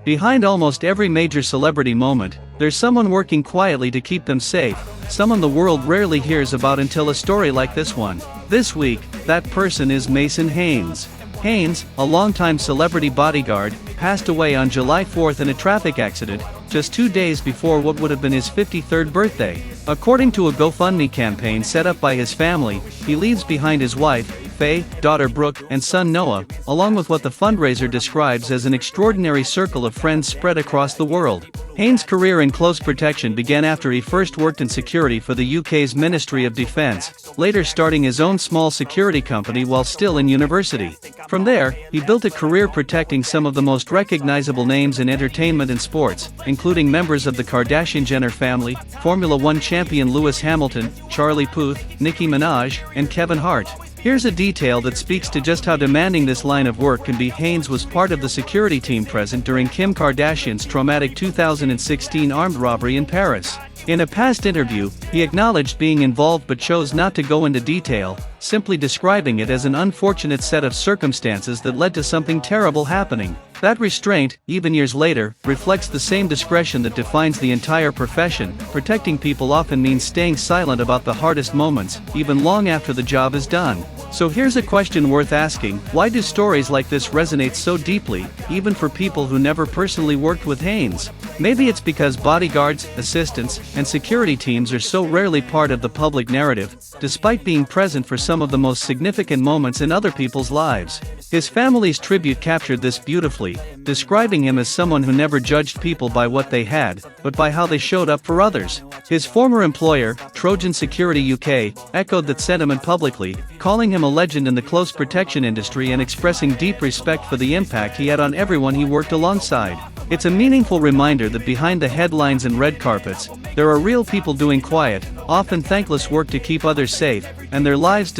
Behind almost every major celebrity moment, there's someone working quietly to keep them safe, someone the world rarely hears about until a story like this one. This week, that person is Mason Haynes. Haynes, a longtime celebrity bodyguard, passed away on July 4 in a traffic accident, just 2 days before what would have been his 53rd birthday. According to a GoFundMe campaign set up by his family, he leaves behind his wife, Faye, daughter Brooke, and son Noah, along with what the fundraiser describes as an extraordinary circle of friends spread across the world. Haynes' career in close protection began after he first worked in security for the UK's Ministry of Defence, later starting his own small security company while still in university. From there, he built a career protecting some of the most recognizable names in entertainment and sports, including members of the Kardashian-Jenner family, Formula One champion Lewis Hamilton, Charlie Puth, Nicki Minaj, and Kevin Hart. Here's a detail that speaks to just how demanding this line of work can be. Haynes was part of the security team present during Kim Kardashian's traumatic 2016 armed robbery in Paris. In a past interview, he acknowledged being involved but chose not to go into detail, simply describing it as an unfortunate set of circumstances that led to something terrible happening. That restraint, even years later, reflects the same discretion that defines the entire profession. Protecting people often means staying silent about the hardest moments, even long after the job is done. So here's a question worth asking: why do stories like this resonate so deeply, even for people who never personally worked with Haynes? Maybe it's because bodyguards, assistants, and security teams are so rarely part of the public narrative, despite being present for some of the most significant moments in other people's lives. His family's tribute captured this beautifully, describing him as someone who never judged people by what they had, but by how they showed up for others. His former employer, Trojan Security UK, echoed that sentiment publicly, calling him a legend in the close protection industry and expressing deep respect for the impact he had on everyone he worked alongside. It's a meaningful reminder that behind the headlines and red carpets, there are real people doing quiet, often thankless work to keep others safe, and their lives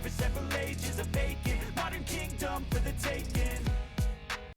For several ages of vacant, modern kingdom for the taking.